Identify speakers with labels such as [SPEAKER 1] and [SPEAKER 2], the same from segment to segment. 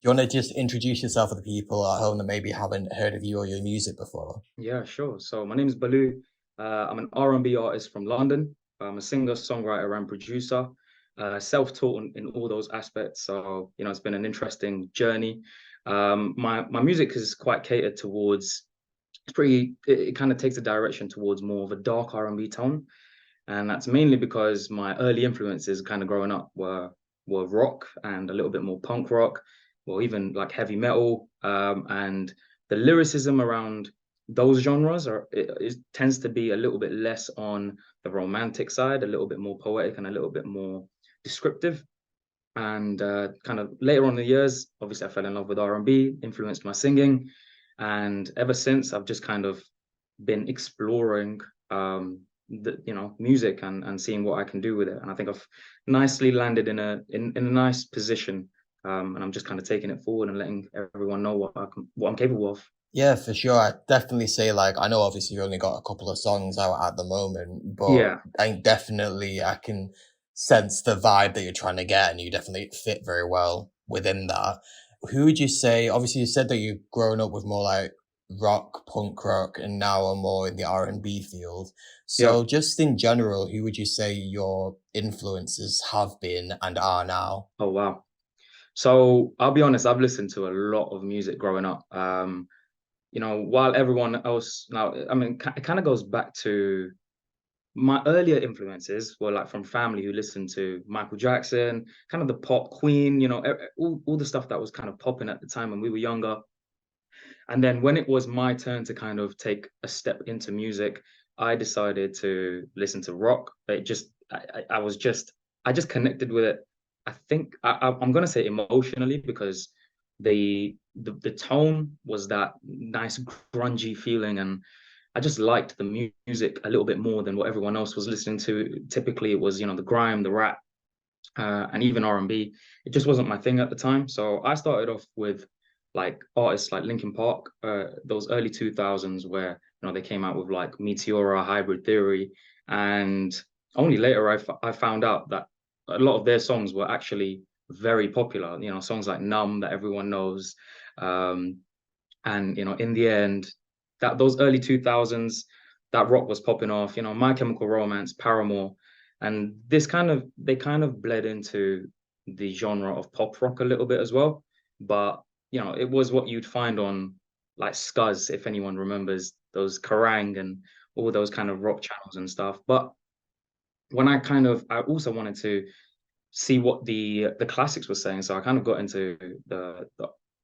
[SPEAKER 1] you want to just introduce yourself to the people at home that maybe haven't heard of you or your music before?
[SPEAKER 2] Yeah, sure. So my name is bhxlu. I'm an R&B artist from London. I'm a singer, songwriter, and producer. Self-taught in all those aspects. So it's been an interesting journey. My music is quite catered towards. It's pretty. It kind of takes a direction towards more of a dark R&B tone, and that's mainly because my early influences, kind of growing up, were rock and a little bit more punk rock, or even like heavy metal. And the lyricism around those genres it tends to be a little bit less on the romantic side, a little bit more poetic and a little bit more descriptive. And kind of later on in the years, obviously, I fell in love with R&B, influenced my singing, and ever since, I've just kind of been exploring music and seeing what I can do with it. And I think I've nicely landed in a nice position. And I'm just kind of taking it forward and letting everyone know what I'm capable of.
[SPEAKER 1] Yeah, for sure. I definitely say like I know obviously you only got a couple of songs out at the moment, but
[SPEAKER 2] Yeah.
[SPEAKER 1] I can sense the vibe that you're trying to get and you definitely fit very well within that. Who would you say, obviously you said that you've grown up with more like rock, punk rock, and now are more in the R&B field.
[SPEAKER 2] Yeah.
[SPEAKER 1] So just in general, who would you say your influences have been and are now?
[SPEAKER 2] Oh wow. So I'll be honest, I've listened to a lot of music growing up. While everyone else now, I mean, it kind of goes back to my earlier influences were like from family who listened to Michael Jackson, kind of the pop Queen, all the stuff that was kind of popping at the time when we were younger. And then when it was my turn to kind of take a step into music, I decided to listen to rock. I just connected with it. I think I'm gonna say emotionally because the tone was that nice grungy feeling, and I just liked the music a little bit more than what everyone else was listening to. Typically, it was the grime, the rap, and even R&B. It just wasn't my thing at the time. So I started off with like artists like Linkin Park, those early 2000s where they came out with like Meteora, Hybrid Theory, and only later I found out that a lot of their songs were actually very popular. Songs like Numb that everyone knows, um, and in the end, that those early 2000s, that rock was popping off. My Chemical Romance, Paramore, and they kind of bled into the genre of pop rock a little bit as well. But it was what you'd find on like Scuzz, if anyone remembers those Kerrang and all those kind of rock channels and stuff. But I also wanted to see what the classics were saying. So I kind of got into the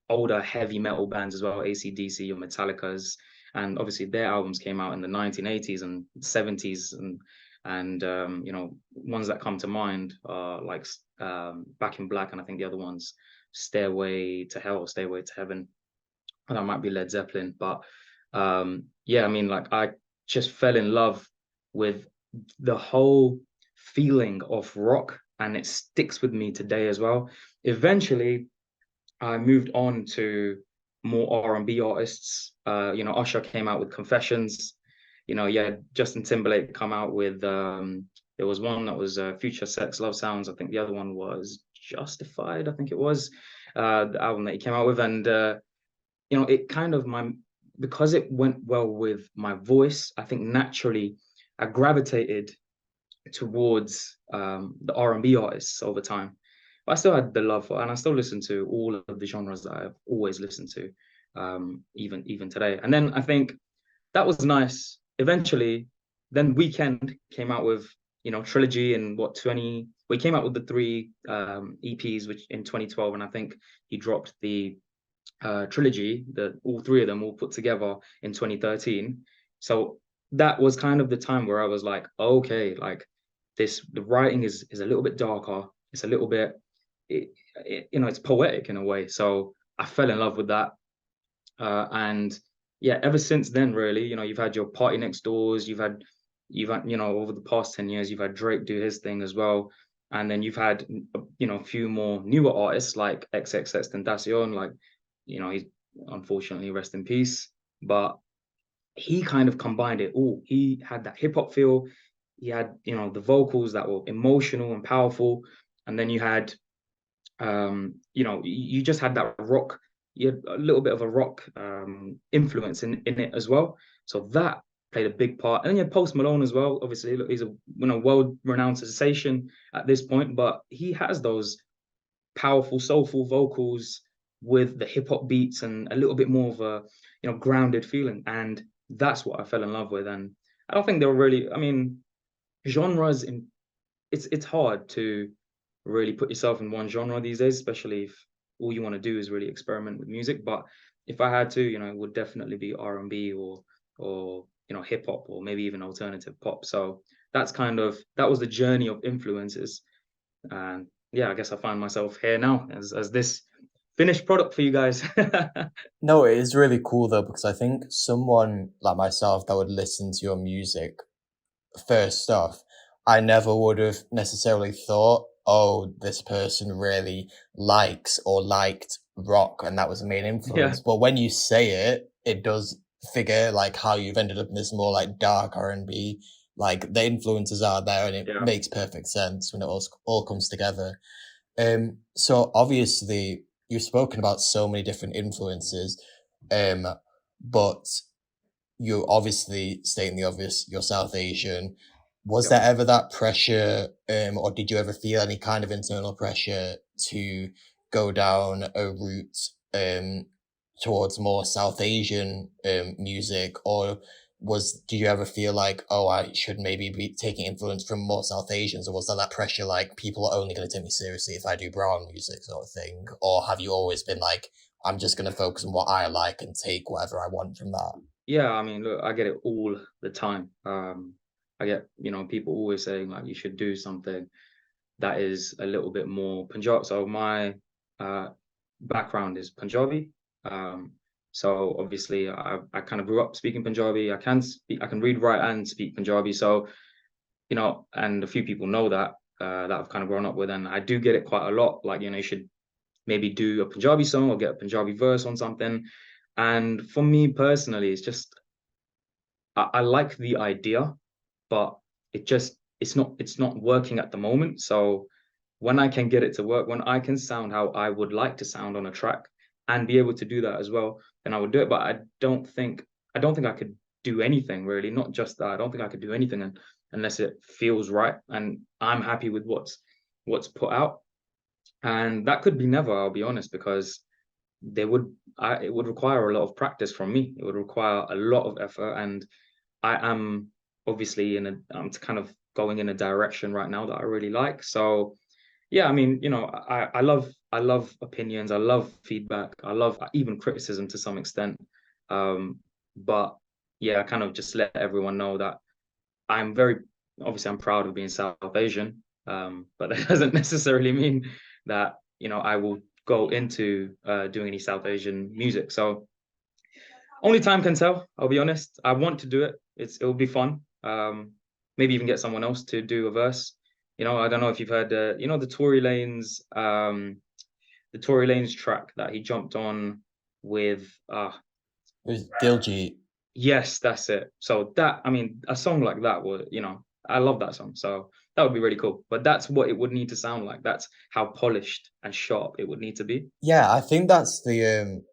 [SPEAKER 2] older heavy metal bands as well, AC/DC or Metallica's, and obviously their albums came out in the 1980s and 70s, and ones that come to mind are like Back in Black, and I think the other ones Stairway to Hell, Stairway to Heaven, and that might be Led Zeppelin. But yeah, I mean, like I just fell in love with the whole feeling of rock, and it sticks with me today as well. Eventually, I moved on to more R&B artists. Usher came out with Confessions. Yeah, Justin Timberlake come out with there was one that was Future Sex Love Sounds. I think the other one was Justified. I think it was the album that he came out with, and it kind of my because it went well with my voice. I think naturally I gravitated towards the R&B artists over time. But I still had the love for, and I still listen to all of the genres that I've always listened to, even today. And then I think that was nice. Eventually, then Weekend came out with Trilogy in what 20. We came out with the three EPs, which in 2012, and I think he dropped the trilogy, that all three of them all put together in 2013. So that was kind of the time where I was like, okay, like the writing is a little bit darker. It's a little bit, it's poetic in a way. So I fell in love with that, and yeah, ever since then, really, you've had your Party Next Doors, you've had over the past 10 years, you've had Drake do his thing as well, and then you've had a few more newer artists like XXXTentacion, like he's unfortunately rest in peace, but he kind of combined it all. He had that hip hop feel, he had the vocals that were emotional and powerful, and then you had You just had that rock, you had a little bit of a rock influence in it as well. So that played a big part. And then you had Post Malone as well. Obviously, look, he's a world-renowned sensation at this point, but he has those powerful, soulful vocals with the hip hop beats and a little bit more of a grounded feeling. And that's what I fell in love with. And I don't think they were really, I mean, genres in it's hard to really put yourself in one genre these days, especially if all you want to do is really experiment with music. But if I had to, it would definitely be R&B or hip hop or maybe even alternative pop. So that was the journey of influences. And yeah, I guess I find myself here now as this finished product for you guys.
[SPEAKER 1] No, it is really cool though, because I think someone like myself that would listen to your music first off, I never would have necessarily thought, oh, this person really likes or liked rock and that was the main
[SPEAKER 2] Yeah,
[SPEAKER 1] influence. But when you say it, it does figure like how you've ended up in this more like dark R&B. Like the influences are there and it
[SPEAKER 2] yeah,
[SPEAKER 1] makes perfect sense when it all comes together. So obviously you've spoken about so many different influences, um, but you obviously stating the obvious, you're South Asian. Was
[SPEAKER 2] yep.
[SPEAKER 1] there ever that pressure, or did you ever feel any kind of internal pressure to go down a route towards more South Asian music, or did you ever feel like, oh, I should maybe be taking influence from more South Asians, or was there that pressure like people are only going to take me seriously if I do brown music sort of thing, or have you always been like, I'm just going to focus on what I like and take whatever I want from that?
[SPEAKER 2] Yeah, I mean, look, I get it all the time. I get, people always saying like you should do something that is a little bit more Punjab. So my uh, background is Punjabi. Um, so obviously, I kind of grew up speaking Punjabi. I can read, write, and speak Punjabi. So and a few people know that I've kind of grown up with, and I do get it quite a lot. Like you should maybe do a Punjabi song or get a Punjabi verse on something. And for me personally, it's just I like the idea, but it's not working at the moment. So when I can get it to work, when I can sound how I would like to sound on a track and be able to do that as well, then I would do it. But I don't think I could do anything really, not just that. I don't think I could do anything unless it feels right and I'm happy with what's put out. And that could be never, I'll be honest, because it would require a lot of practice from me. It would require a lot of effort, and I am obviously I'm kind of going in a direction right now that I really like. So yeah, I mean, I love opinions, I love feedback, I love even criticism to some extent. But yeah, I kind of just let everyone know that I'm very obviously I'm proud of being South Asian. But that doesn't necessarily mean that I will go into doing any South Asian music. So only time can tell. I'll be honest. I want to do it. It will be fun. Maybe even get someone else to do a verse. I don't know if you've heard the Tory Lanez track that he jumped on with.
[SPEAKER 1] It was Diljit.
[SPEAKER 2] Yes, that's it. So that I mean, a song like that would I love that song. So that would be really cool. But that's what it would need to sound like. That's how polished and sharp it would need to be.
[SPEAKER 1] Yeah, I think that's the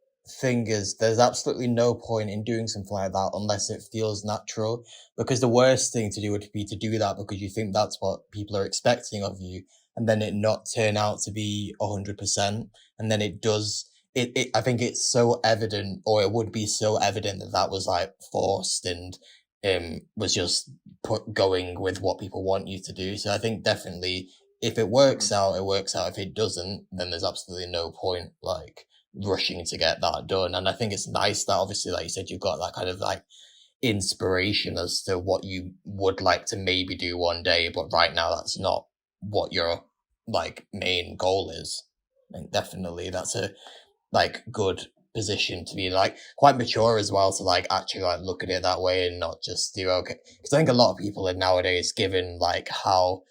[SPEAKER 1] thing is there's absolutely no point in doing something like that unless it feels natural. Because the worst thing to do would be to do that because you think that's what people are expecting of you, and then it not turn out to be 100%, and then it does. I think it's so evident, or it would be so evident that that was like forced and was just put going with what people want you to do. So I think definitely if it works
[SPEAKER 2] Mhm.
[SPEAKER 1] out, it works out. If it doesn't, then there's absolutely no point like rushing to get that done. And I think it's nice that obviously, like you said, you've got that kind of like inspiration as to what you would like to maybe do one day, but right now that's not what your like main goal is. I think definitely that's a like good position to be like quite mature as well to like actually like look at it that way and not just do okay because I think a lot of people are nowadays given like how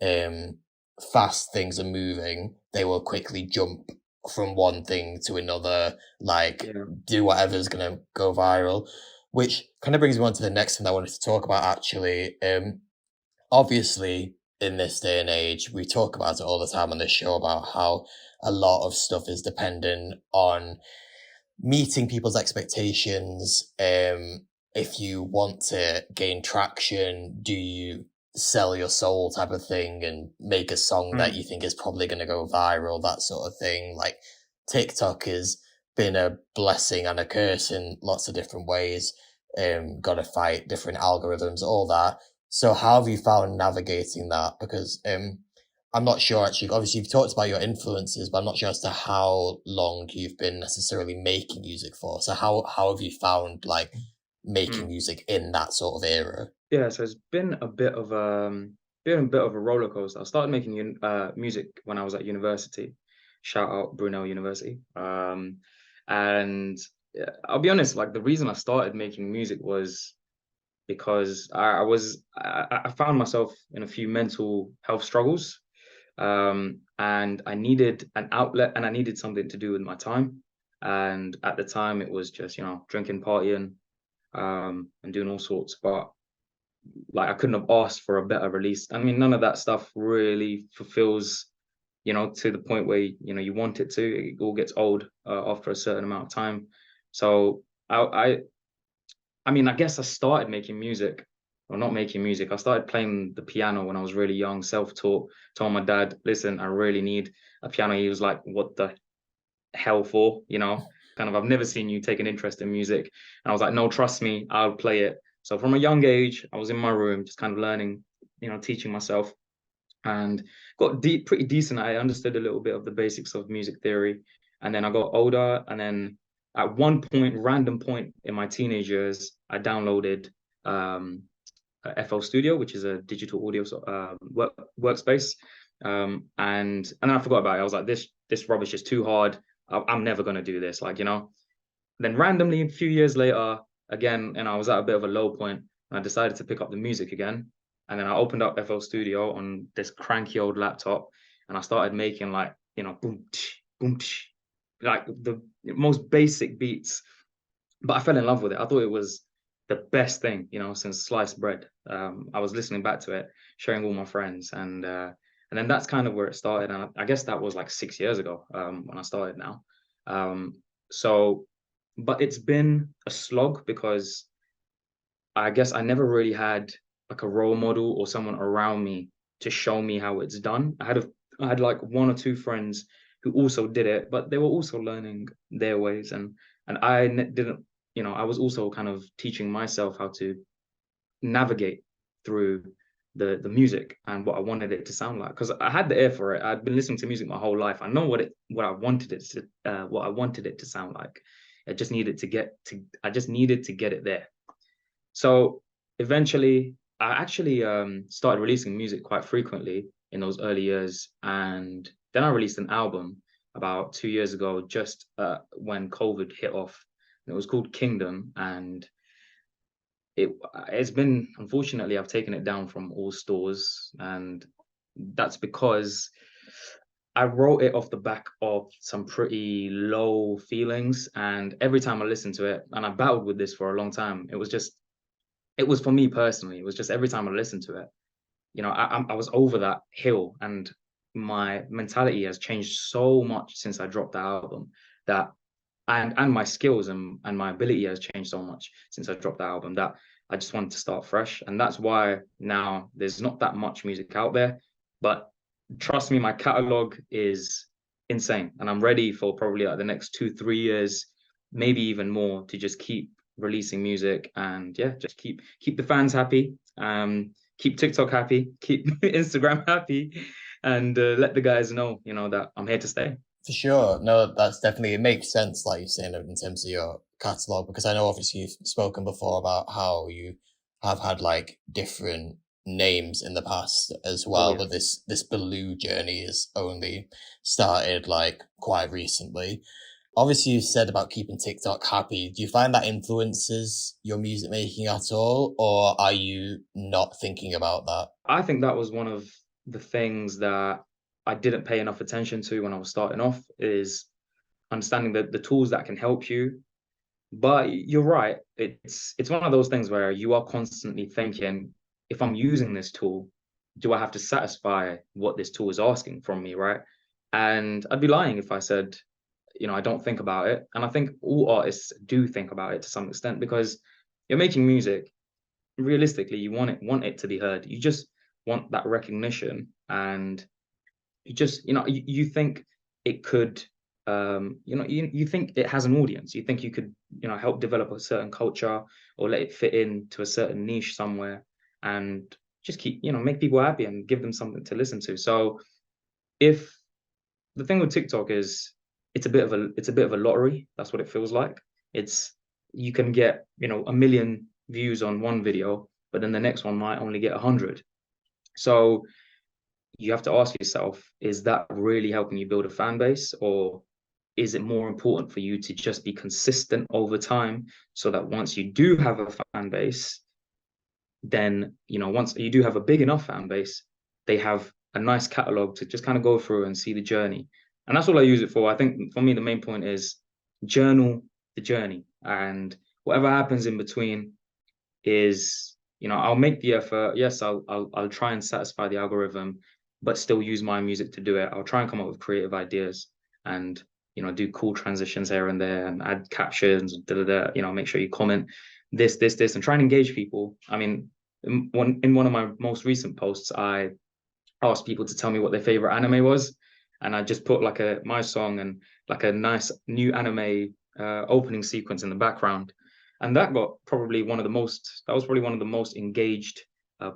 [SPEAKER 1] um fast things are moving they will quickly jump from one thing to another like
[SPEAKER 2] Yeah.
[SPEAKER 1] do whatever's gonna go viral, which kind of brings me on to the next thing I wanted to talk about actually. Obviously in this day and age we talk about it all the time on this show about how a lot of stuff is dependent on meeting people's expectations. If you want to gain traction, do you sell your soul type of thing and make a song that
[SPEAKER 2] Mm,
[SPEAKER 1] you think is probably going to go viral, that sort of thing? Like TikTok has been a blessing and a curse in lots of different ways. Got to fight different algorithms, all that. So how have you found navigating that? Because I'm not sure actually. Obviously, you've talked about your influences, but I'm not sure as to how long you've been necessarily making music for. So how have you found like making
[SPEAKER 2] mm.
[SPEAKER 1] music in that sort of era?
[SPEAKER 2] Yeah, so it's been a bit of a roller coaster. I started making music when I was at university. Shout out Brunel University. And yeah, I'll be honest, like the reason I started making music was because I found myself in a few mental health struggles. And I needed an outlet and I needed something to do with my time. And at the time it was just, drinking, partying, and doing all sorts. But like I couldn't have asked for a better release. I mean, none of that stuff really fulfills, to the point where you want it to. It all gets old after a certain amount of time. So I mean, I guess I started making music, or not making music. I started playing the piano when I was really young, self-taught. Told my dad, "Listen, I really need a piano." He was like, "What the hell for?" Kind of. I've never seen you take an interest in music, and I was like, "No, trust me, I'll play it." So from a young age, I was in my room, just kind of learning, teaching myself, and got pretty decent. I understood a little bit of the basics of music theory, and then I got older, and then at one point, random point in my teenage years, I downloaded um, FL Studio, which is a digital audio workspace, and then I forgot about it. I was like, this rubbish is too hard. I'm never gonna do this, Then randomly, a few years later, again, and I was at a bit of a low point, and I decided to pick up the music again. And then I opened up FL Studio on this cranky old laptop, and I started making like, boom, tsh, boom, tsh, like the most basic beats. But I fell in love with it. I thought it was the best thing, since sliced bread. I was listening back to it, sharing all my friends, and then that's kind of where it started. And I guess that was like 6 years ago, when I started now. Um, so but it's been a slog because I guess I never really had like a role model or someone around me to show me how it's done. I had like one or two friends who also did it, but they were also learning their ways, and didn't, I was also kind of teaching myself how to navigate through the music and what I wanted it to sound like, because I had the ear for it. I'd been listening to music my whole life. I know what I wanted it to sound like. I just needed to get it there. So eventually, I actually started releasing music quite frequently in those early years, and then I released an album about 2 years ago, just when COVID hit off. And it was called Kingdom, and it it's been, unfortunately, I've taken it down from all stores, and that's because I wrote it off the back of some pretty low feelings, and every time I listened to it, and I battled with this for a long time, it was for me personally. It was just every time I listened to it, I was over that hill, and my mentality has changed so much since I dropped the album, that and my skills and my ability has changed so much since I dropped the album, that I just wanted to start fresh. And that's why now there's not that much music out there, but trust me, my catalog is insane, and I'm ready for probably like the next 2 3 years, maybe even more, to just keep releasing music, and yeah, just keep the fans happy, keep TikTok happy, keep Instagram happy, and let the guys know, that I'm here to stay.
[SPEAKER 1] For sure. No, that's definitely, it makes sense, like you're saying, in terms of your catalog, because I know obviously you've spoken before about how you have had like different names in the past as
[SPEAKER 2] Oh
[SPEAKER 1] well,
[SPEAKER 2] yeah.
[SPEAKER 1] but this bhxlu journey has only started like quite recently. Obviously, you said about keeping TikTok happy. Do you find that influences your music making at all, or are you not thinking about that?
[SPEAKER 2] I think that was one of the things that I didn't pay enough attention to when I was starting off, is understanding the tools that can help you. But you're right. It's one of those things where you are constantly thinking, if I'm using this tool, do I have to satisfy what this tool is asking from me, right? And I'd be lying if I said, I don't think about it. And I think all artists do think about it to some extent, because you're making music. Realistically, you want it to be heard. You just want that recognition, and you just, you think it could, you think it has an audience. You think you could, help develop a certain culture, or let it fit into a certain niche somewhere, and just keep, make people happy and give them something to listen to. So if the thing with TikTok is, it's a bit of a lottery. That's what it feels like. It's You can get, a million views on one video, but then the next one might only get 100. So you have to ask yourself, is that really helping you build a fan base, or is it more important for you to just be consistent over time, so that once you do have a fan base, then, once you do have a big enough fan base, they have a nice catalog to just kind of go through and see the journey. And that's all I use it for. I think for me, the main point is journal the journey, and whatever happens in between is, I'll make the effort. Yes, I'll try and satisfy the algorithm, but still use my music to do it. I'll try and come up with creative ideas, and, do cool transitions here and there, and add captions, make sure you comment this, and try and engage people. I mean, in one of my most recent posts, I asked people to tell me what their favorite anime was, and I just put like my song and like a nice new anime opening sequence in the background, and that was probably one of the most engaged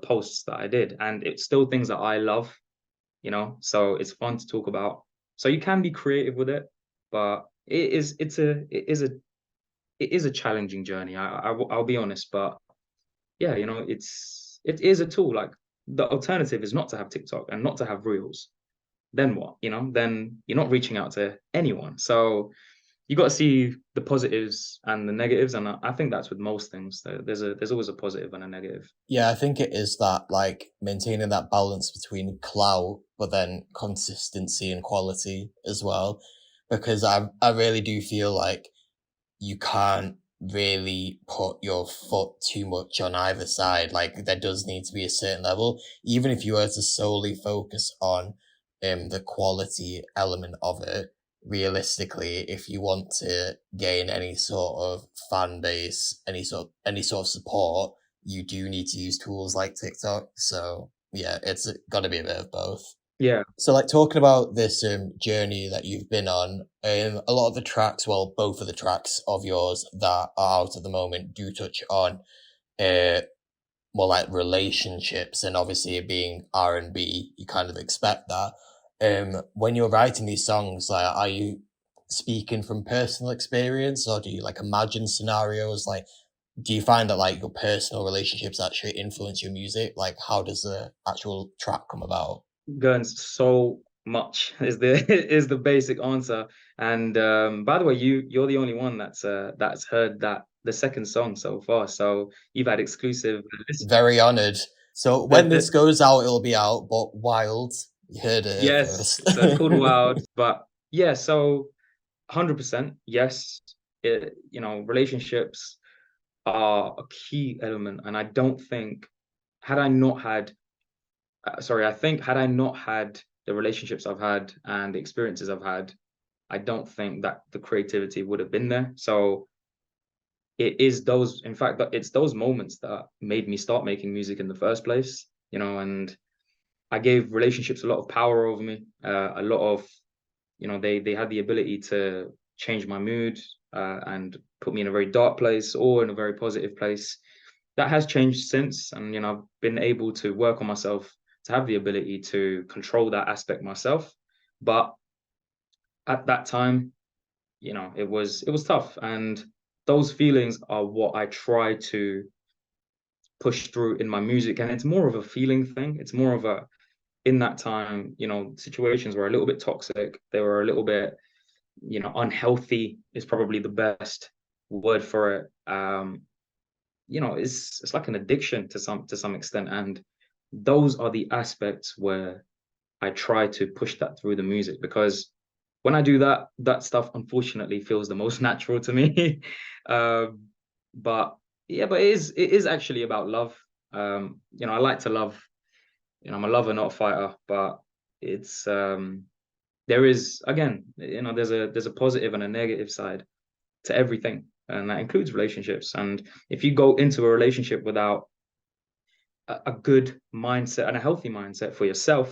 [SPEAKER 2] posts that I did, and it's still things that I love, so it's fun to talk about. So you can be creative with it, but it is a challenging journey. I'll be honest, but yeah, it is a tool. Like, the alternative is not to have TikTok and not to have Reels. Then what? Then you're not reaching out to anyone. So you got to see the positives and the negatives, and I think that's with most things. There's always a positive and a negative.
[SPEAKER 1] Yeah, I think it is that, like, maintaining that balance between clout, but then consistency and quality as well. Because I really do feel like you can't really put your foot too much on either side. Like, there does need to be a certain level, even if you were to solely focus on the quality element of it. Realistically, if you want to gain any sort of fan base, any sort of support, you do need to use tools like TikTok. So yeah, it's got to be a bit of both.
[SPEAKER 2] Yeah.
[SPEAKER 1] So, like, talking about this journey that you've been on, a lot of the tracks, well, both of the tracks of yours that are out at the moment do touch on uh, more like relationships, and obviously it being R&B, you kind of expect that. When you're writing these songs, like, are you speaking from personal experience, or do you like imagine scenarios? Like, do you find that like your personal relationships actually influence your music? Like, how does the actual track come about?
[SPEAKER 2] Guns so much is the is the basic answer. And by the way, you're the only one that's heard that the second song so far. So you've had exclusive listen.
[SPEAKER 1] Very honored. So
[SPEAKER 2] The,
[SPEAKER 1] when this
[SPEAKER 2] the
[SPEAKER 1] goes out, it'll be out, but Wild, you heard it here
[SPEAKER 2] yes,
[SPEAKER 1] first.
[SPEAKER 2] so it's called Wild. But yeah, so 100% yes. Relationships are a key element, and I don't think, had I not had sorry, I think, had I not had the relationships I've had and the experiences I've had, I don't think that the creativity would have been there. So in fact, that it's those moments that made me start making music in the first place, and I gave relationships a lot of power over me. A lot of, they had the ability to change my mood, and put me in a very dark place or in a very positive place. That has changed since, and, I've been able to work on myself to have the ability to control that aspect myself. But at that time, it was tough, and those feelings are what I try to push through in my music. And it's more of a feeling thing. It's more of a, in that time, situations were a little bit toxic. They were a little bit, unhealthy is probably the best word for it. It's like an addiction to some extent, and those are the aspects where I try to push that through the music, because when I do that, that stuff unfortunately feels the most natural to me. um, but yeah, but it is actually about love. I like to love. I'm a lover, not a fighter, but it's there is, again, there's a positive and a negative side to everything, and that includes relationships. And if you go into a relationship without a good mindset and a healthy mindset for yourself,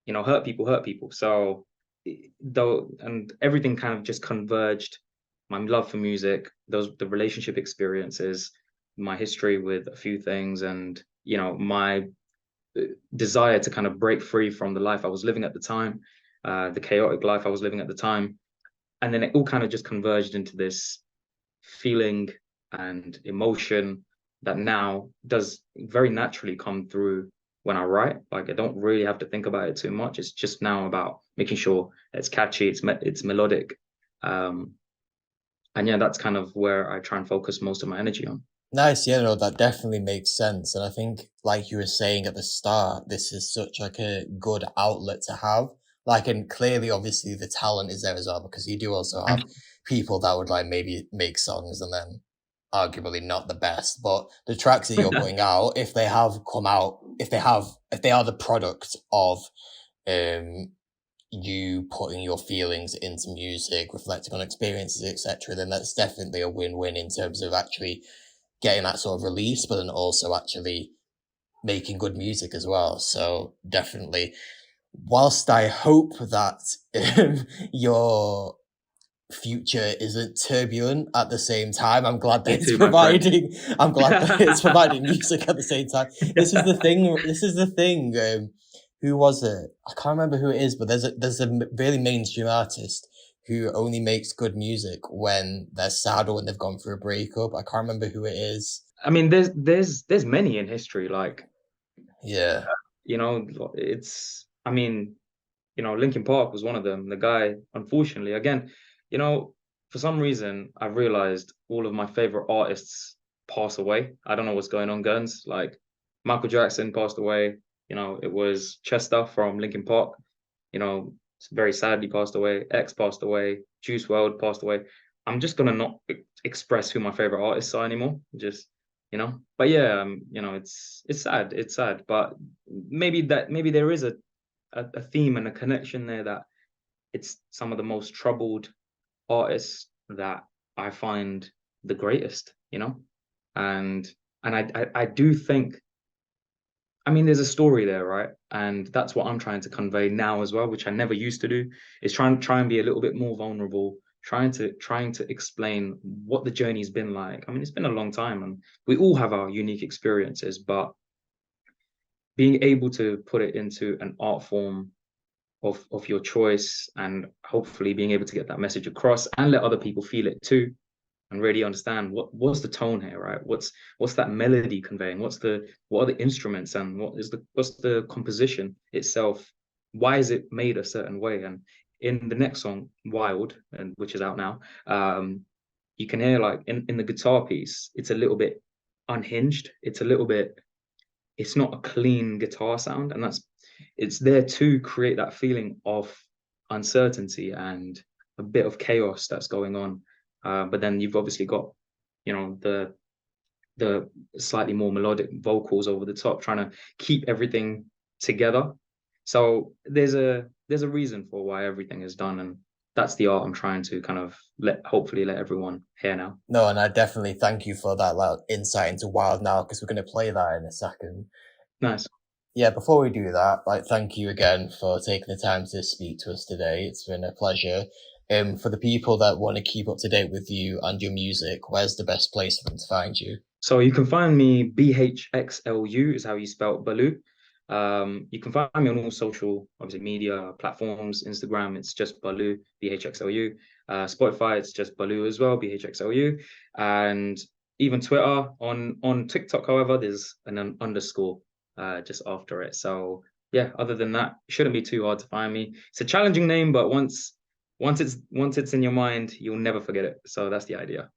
[SPEAKER 2] hurt people. So though, and everything kind of just converged. My love for music, the relationship experiences, my history with a few things, and my desire to kind of break free from the life I was living at the time, the chaotic life I was living at the time. And then it all kind of just converged into this feeling and emotion that now does very naturally come through when I write. Like I don't really have to think about it too much. It's just now about making sure it's catchy, it's melodic. Um, and yeah, that's kind of where I try and focus most of my energy on.
[SPEAKER 1] Nice, yeah, no, that definitely makes sense. And I think, like you were saying at the start, this is such like a good outlet to have. Like, and clearly, obviously, the talent is there as well, because you do also have people that would like maybe make songs and then arguably not the best. But the tracks that you're putting out, if they have come out, if they are the product of um you putting your feelings into music, reflecting on experiences, etc., then that's definitely a win-win in terms of actually getting that sort of release, but then also actually making good music as well. So definitely, whilst I hope that your future isn't turbulent at the same time, I'm glad that
[SPEAKER 2] Me
[SPEAKER 1] it's
[SPEAKER 2] too, my friend.
[SPEAKER 1] providing. I'm glad that it's providing music at the same time. This is the thing. This is the thing. Who was it? I can't remember who it is, but there's a really mainstream artist who only makes good music when they're sad or when they've gone through a breakup. I can't remember who it is.
[SPEAKER 2] I mean, there's many in history, like,
[SPEAKER 1] Yeah.
[SPEAKER 2] it's, I mean, Linkin Park was one of them. The guy, unfortunately, again, you know, for some reason, I've realized all of my favorite artists pass away. I don't know what's going on, Guns. Like Michael Jackson passed away. It was Chester from Linkin Park. Very sadly passed away. X passed away. Juice World passed away. I'm just gonna not express who my favorite artists are anymore. Just but yeah, it's sad. It's sad, but maybe there is a theme and a connection there, that it's some of the most troubled artists that I find the greatest, and I do think, I mean, there's a story there, right? And that's what I'm trying to convey now as well, which I never used to do, is try and be a little bit more vulnerable, trying to explain what the journey's been like. I mean, it's been a long time, and we all have our unique experiences, but being able to put it into an art form of your choice, and hopefully being able to get that message across and let other people feel it too, and really understand what's the tone here, right? What's that melody conveying? What are the instruments, and what's the composition itself? Why is it made a certain way? And in the next song, Wild, and which is out now, you can hear, like, in the guitar piece, it's a little bit unhinged. It's not a clean guitar sound, and it's there to create that feeling of uncertainty and a bit of chaos that's going on. But then you've obviously got, the slightly more melodic vocals over the top, trying to keep everything together. So there's a reason for why everything is done, and that's the art I'm trying to kind of hopefully let everyone hear now.
[SPEAKER 1] No, and I definitely thank you for that like insight into Wild now, because we're going to play that in a second.
[SPEAKER 2] Nice.
[SPEAKER 1] Yeah, before we do that, like, thank you again for taking the time to speak to us today. It's been a pleasure. For the people that want to keep up to date with you and your music, where's the best place for them to find you?
[SPEAKER 2] So you can find me, bhxlu is how you spell Baloo. You can find me on all social, obviously, media platforms. Instagram, it's just Baloo, bhxlu. Spotify, it's just Baloo as well, bhxlu. And even Twitter. On TikTok, however, there's an underscore just after it. So yeah, other than that, it shouldn't be too hard to find me. It's a challenging name, but once it's in your mind, you'll never forget it. So that's the idea.